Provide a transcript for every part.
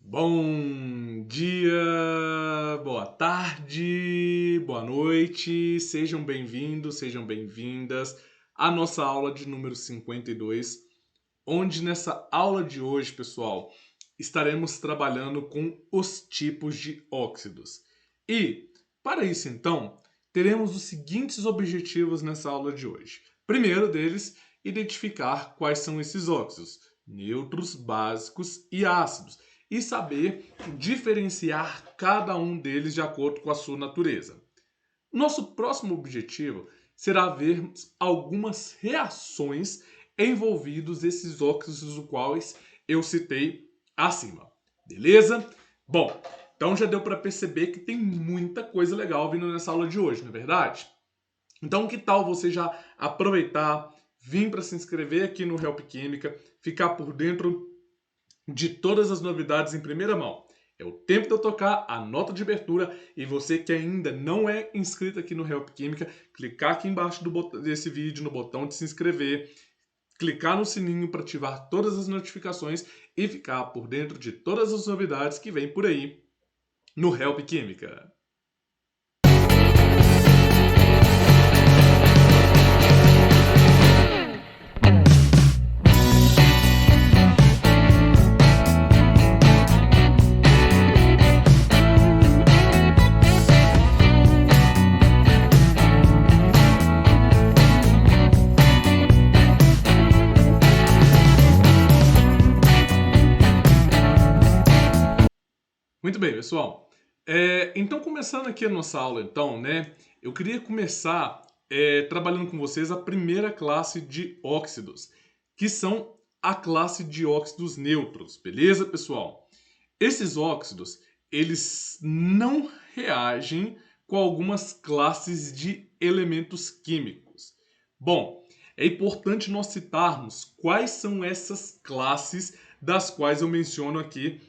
Bom dia, boa tarde, boa noite, sejam bem-vindos, sejam bem-vindas à nossa aula de número 52, onde nessa aula de hoje, pessoal, estaremos trabalhando com os tipos de óxidos. E, para isso então, teremos os seguintes objetivos nessa aula de hoje. Primeiro deles, identificar quais são esses óxidos, neutros, básicos e ácidos, e saber diferenciar cada um deles de acordo com a sua natureza. Nosso próximo objetivo será ver algumas reações envolvidos esses óxidos, os quais eu citei acima. Beleza? Bom, então já deu para perceber que tem muita coisa legal vindo nessa aula de hoje, não é verdade? Então, que tal você já aproveitar, vir para se inscrever aqui no Help Química, ficar por dentro de todas as novidades em primeira mão. É o tempo de eu tocar a nota de abertura e você que ainda não é inscrito aqui no Help Química, clicar aqui embaixo desse vídeo no botão de se inscrever, clicar no sininho para ativar todas as notificações e ficar por dentro de todas as novidades que vem por aí no Help Química. Muito bem, pessoal. Então, começando aqui a nossa aula, então, né? Eu queria começar trabalhando com vocês a primeira classe de óxidos, que são a classe de óxidos neutros, beleza, pessoal? Esses óxidos, eles não reagem com algumas classes de elementos químicos. Bom, é importante nós citarmos quais são essas classes das quais eu menciono aqui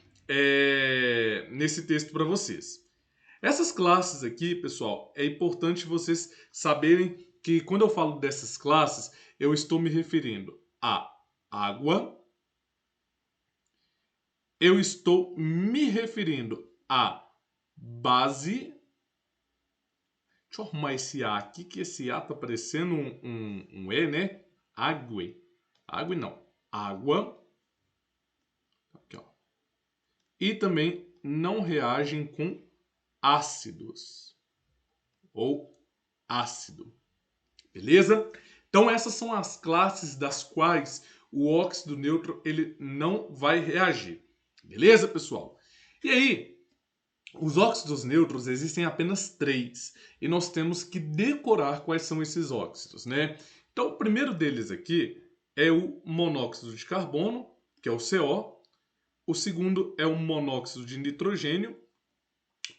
nesse texto para vocês. Essas classes aqui, pessoal, é importante vocês saberem que quando eu falo dessas classes, eu estou me referindo à água, eu estou me referindo à base. Deixa eu arrumar esse A aqui, que esse A tá parecendo um E, né? Água. Água não. Água. Aqui, ó. E também não reagem com ácidos ou ácido. Beleza? Então essas são as classes das quais o óxido neutro ele não vai reagir. Beleza, pessoal? E aí, os óxidos neutros existem apenas 3 e nós temos que decorar quais são esses óxidos, né? Então, o primeiro deles aqui é o monóxido de carbono, que é o CO. O segundo é o monóxido de nitrogênio,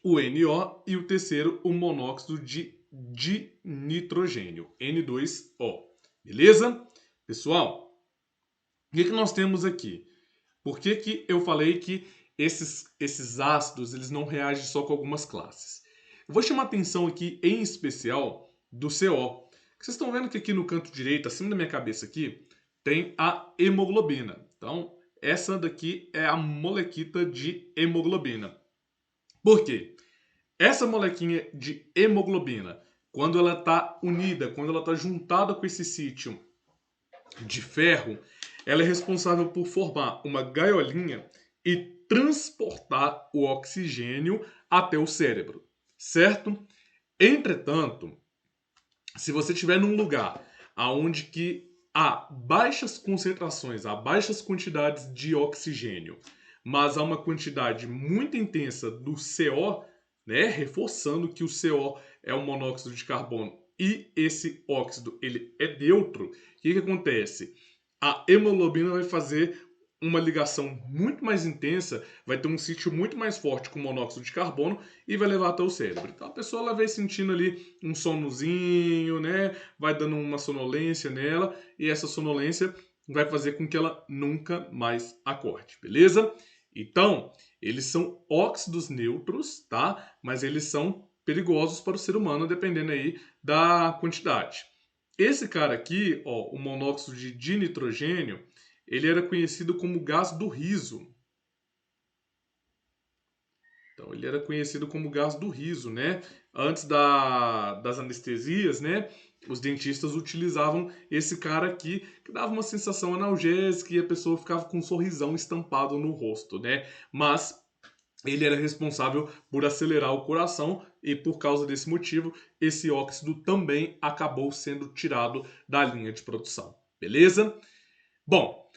o NO, e o terceiro, o monóxido de dinitrogênio, N2O. Beleza? Pessoal, o que nós temos aqui? Por que eu falei que esses ácidos eles não reagem só com algumas classes? Eu vou chamar a atenção aqui, em especial, do CO. Vocês estão vendo que aqui no canto direito, acima da minha cabeça aqui, tem a hemoglobina. Então, essa daqui é a molequita de hemoglobina. Por quê? Essa molequinha de hemoglobina, quando ela está unida, quando ela está juntada com esse sítio de ferro, ela é responsável por formar uma gaiolinha e transportar o oxigênio até o cérebro, certo? Entretanto, se você estiver num lugar aonde que há baixas concentrações, há baixas quantidades de oxigênio, mas há uma quantidade muito intensa do CO, né, reforçando que o CO é o monóxido de carbono e esse óxido ele é neutro, o que acontece? A hemoglobina vai fazer uma ligação muito mais intensa, vai ter um sítio muito mais forte com o monóxido de carbono e vai levar até o cérebro. Então a pessoa ela vai sentindo ali um sonozinho, né? Vai dando uma sonolência nela e essa sonolência vai fazer com que ela nunca mais acorde, beleza? Então, eles são óxidos neutros, tá? Mas eles são perigosos para o ser humano, dependendo aí da quantidade. Esse cara aqui, ó, o monóxido de dinitrogênio, ele era conhecido como gás do riso. Então, ele era conhecido como gás do riso, né? Antes das anestesias, né? Os dentistas utilizavam esse cara aqui, que dava uma sensação analgésica e a pessoa ficava com um sorrisão estampado no rosto, né? Mas ele era responsável por acelerar o coração e por causa desse motivo, esse óxido também acabou sendo tirado da linha de produção. Beleza? Bom,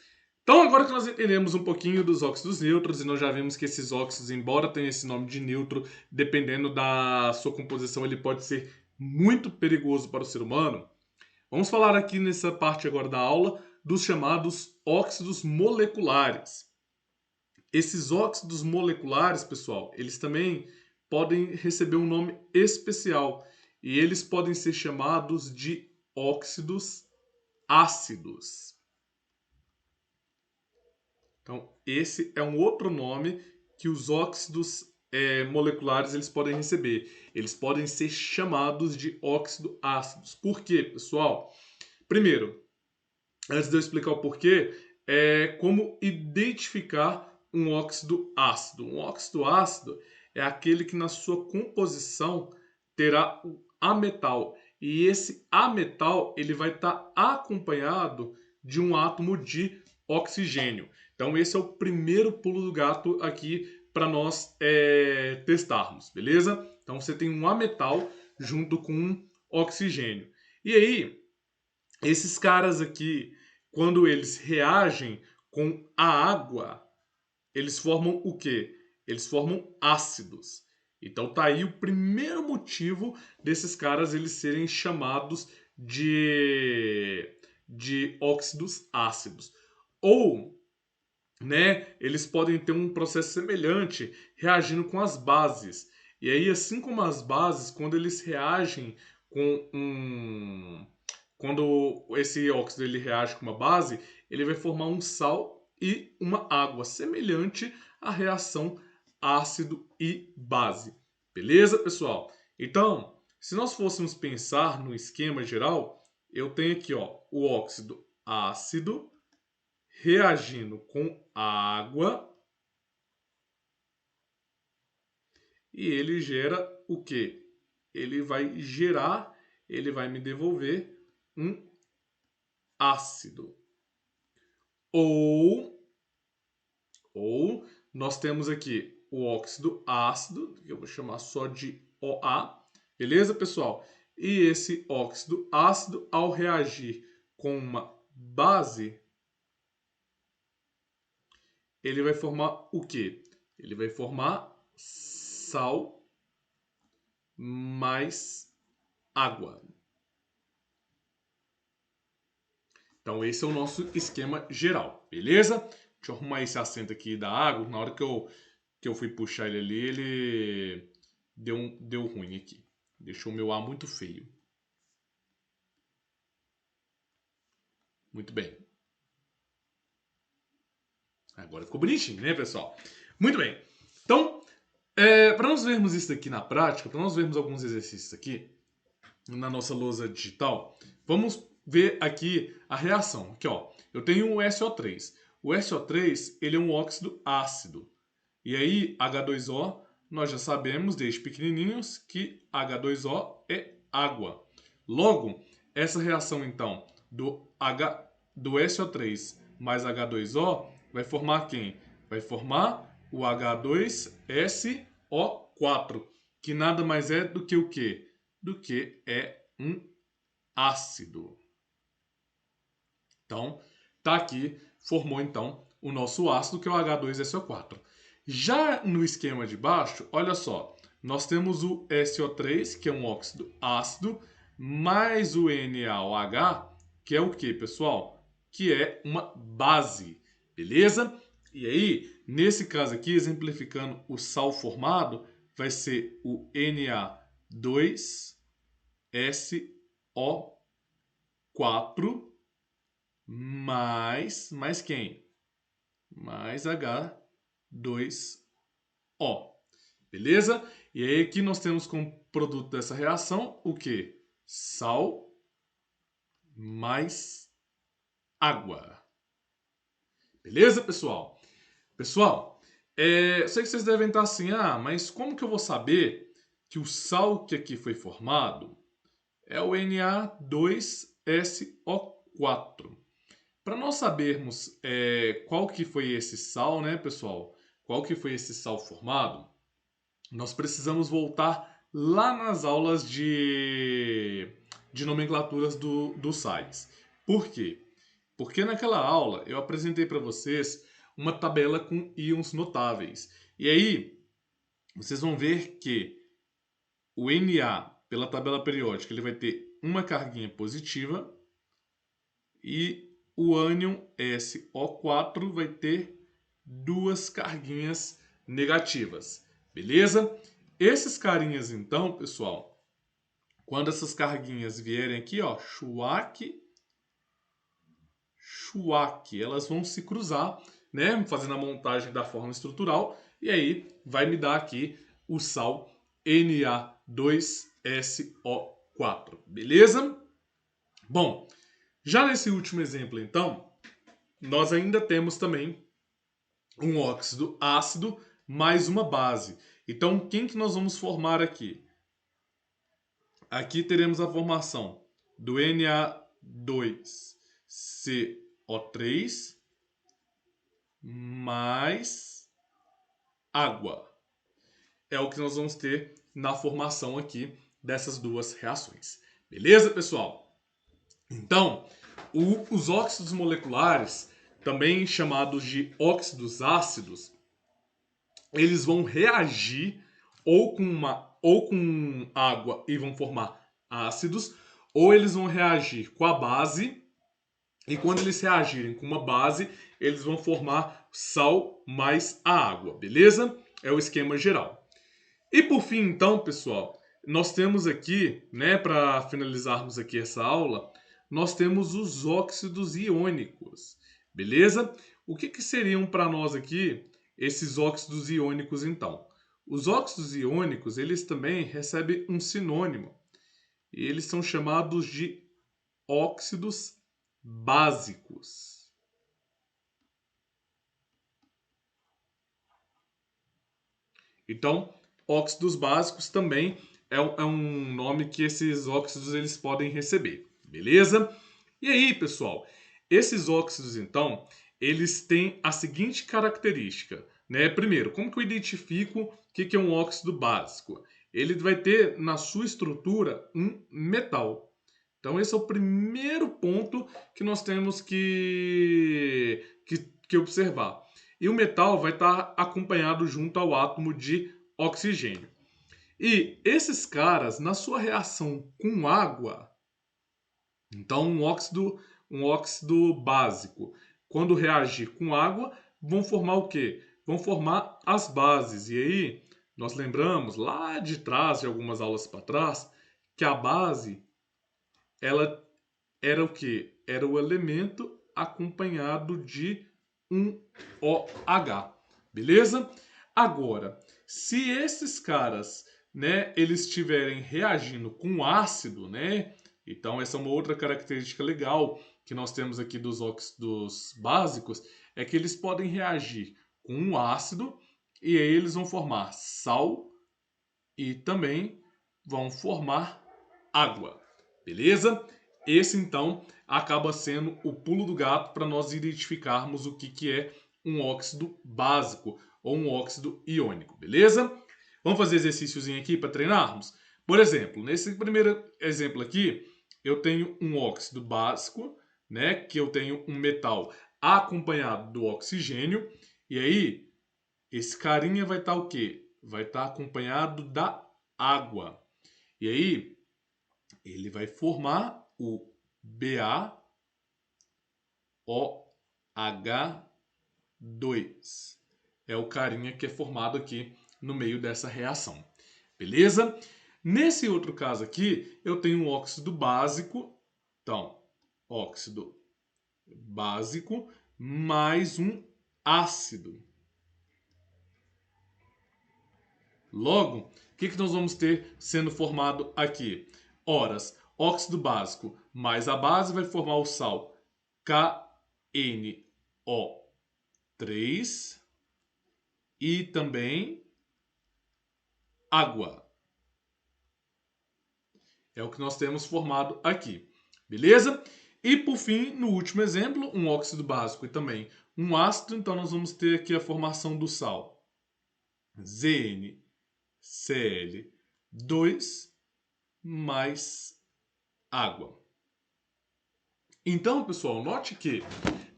então agora que nós entendemos um pouquinho dos óxidos neutros e nós já vimos que esses óxidos, embora tenham esse nome de neutro, dependendo da sua composição, ele pode ser muito perigoso para o ser humano. Vamos falar aqui nessa parte agora da aula dos chamados óxidos moleculares. Esses óxidos moleculares, pessoal, eles também podem receber um nome especial e eles podem ser chamados de óxidos ácidos. Então, esse é um outro nome que os óxidos moleculares eles podem receber. Eles podem ser chamados de óxido ácidos. Por quê, pessoal? Primeiro, antes de eu explicar o porquê, é como identificar um óxido ácido. Um óxido ácido é aquele que na sua composição terá o ametal. E esse ametal ele vai estar acompanhado de um átomo de oxigênio. Então esse é o primeiro pulo do gato aqui para nós testarmos, beleza? Então você tem um ametal junto com um oxigênio. E aí, esses caras aqui, quando eles reagem com a água, eles formam o quê? Eles formam ácidos. Então tá aí o primeiro motivo desses caras eles serem chamados de óxidos ácidos. Ou, né, eles podem ter um processo semelhante reagindo com as bases. E aí, assim como as bases, quando eles reagem com quando esse óxido ele reage com uma base, ele vai formar um sal e uma água, semelhante à reação ácido e base. Beleza, pessoal? Então, se nós fôssemos pensar no esquema geral, eu tenho aqui ó, o óxido ácido reagindo com água e ele gera o quê? Ele vai me devolver um ácido. Ou nós temos aqui o óxido ácido, que eu vou chamar só de OA, beleza, pessoal? E esse óxido ácido, ao reagir com uma base, ele vai formar o quê? Ele vai formar sal mais água. Então esse é o nosso esquema geral, beleza? Deixa eu arrumar esse assento aqui da água. Na hora que eu fui puxar ele ali, ele deu ruim aqui. Deixou o meu ar muito feio. Muito bem. Agora ficou bonitinho, né, pessoal? Muito bem. Então, para nós vermos isso aqui na prática, para nós vermos alguns exercícios aqui na nossa lousa digital, vamos ver aqui a reação. Aqui, ó, eu tenho um SO3. O SO3 ele é um óxido ácido. E aí, H2O, nós já sabemos desde pequenininhos que H2O é água. Logo, essa reação então do SO3 mais H2O vai formar quem? Vai formar o H2SO4, que nada mais é do que o quê? Do que é um ácido. Então, tá aqui, formou então o nosso ácido, que é o H2SO4. Já no esquema de baixo, olha só, nós temos o SO3, que é um óxido ácido, mais o NaOH, que é o que, pessoal? Que é uma base, beleza? E aí, nesse caso aqui, exemplificando o sal formado, vai ser o Na2SO4 mais quem? Mais H2O. Beleza? E aí aqui nós temos como produto dessa reação o que? Sal mais água. Beleza, pessoal? Pessoal, Sei que vocês devem estar assim, mas como que eu vou saber que o sal que aqui foi formado é o Na2SO4? Para nós sabermos qual que foi esse sal, né, pessoal? Qual que foi esse sal formado? Nós precisamos voltar lá nas aulas de nomenclaturas dos sais. Por quê? Porque naquela aula eu apresentei para vocês uma tabela com íons notáveis. E aí, vocês vão ver que o Na, pela tabela periódica, ele vai ter uma carguinha positiva e o ânion SO4 vai ter duas carguinhas negativas. Beleza? Esses carinhas, então, pessoal, quando essas carguinhas vierem aqui, ó, chuac, chuac, elas vão se cruzar, né, fazendo a montagem da forma estrutural, e aí vai me dar aqui o sal Na2SO4, beleza? Bom, já nesse último exemplo, então, nós ainda temos também um óxido ácido mais uma base. Então, quem que nós vamos formar aqui? Aqui teremos a formação do Na2CO3 mais água. É o que nós vamos ter na formação aqui dessas duas reações. Beleza, pessoal? Então, os óxidos moleculares, também chamados de óxidos ácidos, eles vão reagir ou com água e vão formar ácidos, ou eles vão reagir com a base, e quando eles reagirem com uma base, eles vão formar sal mais a água, beleza? É o esquema geral. E por fim, então, pessoal, nós temos aqui, né, para finalizarmos aqui essa aula, nós temos os óxidos iônicos, beleza? O que seriam para nós aqui esses óxidos iônicos, então? Os óxidos iônicos, eles também recebem um sinônimo, e eles são chamados de óxidos básicos. Então, óxidos básicos também é um nome que esses óxidos eles podem receber, beleza? E aí, pessoal, esses óxidos, então, eles têm a seguinte característica, né? Primeiro, como que eu identifico o que é um óxido básico? Ele vai ter na sua estrutura um metal. Então, esse é o primeiro ponto que nós temos que observar. E o metal vai estar acompanhado junto ao átomo de oxigênio. E esses caras, na sua reação com água, então um óxido básico, quando reagir com água, vão formar o quê? Vão formar as bases. E aí, nós lembramos lá de trás, de algumas aulas para trás, que a base, ela era o quê? Era o elemento acompanhado de um OH. Beleza? Agora, se esses caras, né, eles estiverem reagindo com ácido, né? Então essa é uma outra característica legal que nós temos aqui dos óxidos básicos, é que eles podem reagir com um ácido e aí eles vão formar sal e também vão formar água. Beleza? Esse então acaba sendo o pulo do gato para nós identificarmos o que é um óxido básico ou um óxido iônico, beleza? Vamos fazer exercíciozinho aqui para treinarmos? Por exemplo, nesse primeiro exemplo aqui, eu tenho um óxido básico, né, que eu tenho um metal acompanhado do oxigênio, e aí esse carinha vai estar o quê? Vai estar acompanhado da água. E aí ele vai formar o BaOH2. É o carinha que é formado aqui no meio dessa reação. Beleza? Nesse outro caso aqui, eu tenho um óxido básico. Então, óxido básico mais um ácido. Logo, o que nós vamos ter sendo formado aqui? Horas, óxido básico mais a base vai formar o sal KNO3 e também água. É o que nós temos formado aqui, beleza? E por fim, no último exemplo, um óxido básico e também um ácido, então nós vamos ter aqui a formação do sal. ZnCl2 mais água. Então, pessoal, note que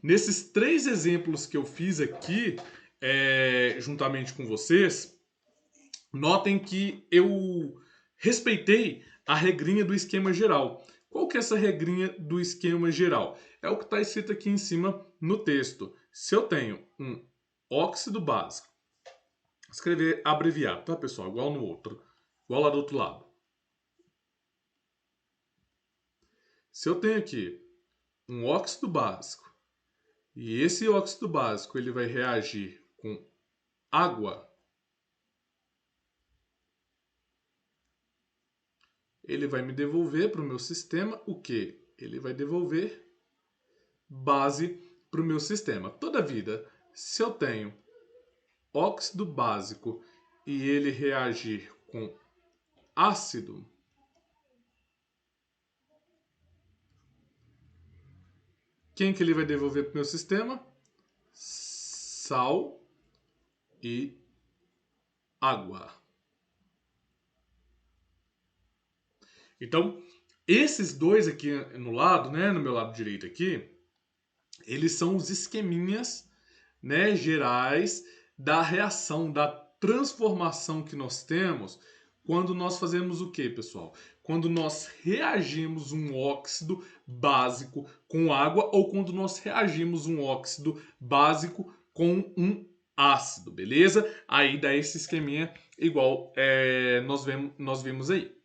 nesses 3 exemplos que eu fiz aqui, juntamente com vocês, notem que eu respeitei a regrinha do esquema geral. Qual que é essa regrinha do esquema geral? É o que está escrito aqui em cima no texto. Se eu tenho um óxido básico, escrever abreviado, tá, pessoal? Igual no outro, igual lá do outro lado. Se eu tenho aqui um óxido básico e esse óxido básico ele vai reagir com água, ele vai me devolver para o meu sistema o quê? Ele vai devolver base para o meu sistema. Toda vida, se eu tenho óxido básico e ele reagir com ácido, quem que ele vai devolver para o meu sistema? Sal e água. Então, esses dois aqui no lado, né, no meu lado direito aqui, eles são os esqueminhas, né, gerais da reação, da transformação que nós temos quando nós fazemos o que, pessoal? Quando nós reagimos um óxido básico com água ou quando nós reagimos um óxido básico com um ácido, beleza? Aí dá esse esqueminha igual nós vimos aí.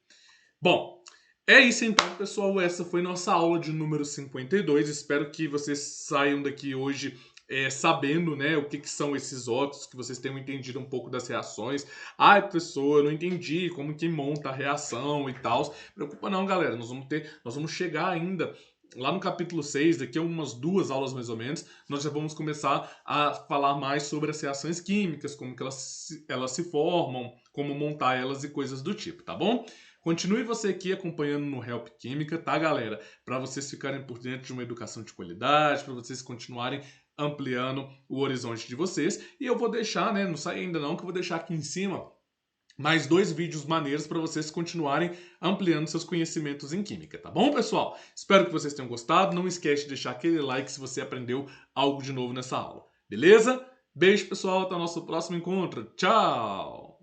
Bom, é isso então, pessoal. Essa foi nossa aula de número 52. Espero que vocês saiam daqui hoje sabendo, né, o que são esses óxidos, que vocês tenham entendido um pouco das reações. Ai, professor, eu não entendi como que monta a reação e tal. Preocupa não, galera. Nós vamos chegar ainda lá no capítulo 6, daqui a umas 2 aulas mais ou menos, nós já vamos começar a falar mais sobre as reações químicas, como que elas se formam, como montar elas e coisas do tipo, tá bom? Continue você aqui acompanhando no Help Química, tá, galera? Para vocês ficarem por dentro de uma educação de qualidade, para vocês continuarem ampliando o horizonte de vocês. E eu vou deixar, né, não sai ainda não, que eu vou deixar aqui em cima mais 2 vídeos maneiros para vocês continuarem ampliando seus conhecimentos em química, tá bom, pessoal? Espero que vocês tenham gostado. Não esquece de deixar aquele like se você aprendeu algo de novo nessa aula, beleza? Beijo, pessoal. Até o nosso próximo encontro. Tchau!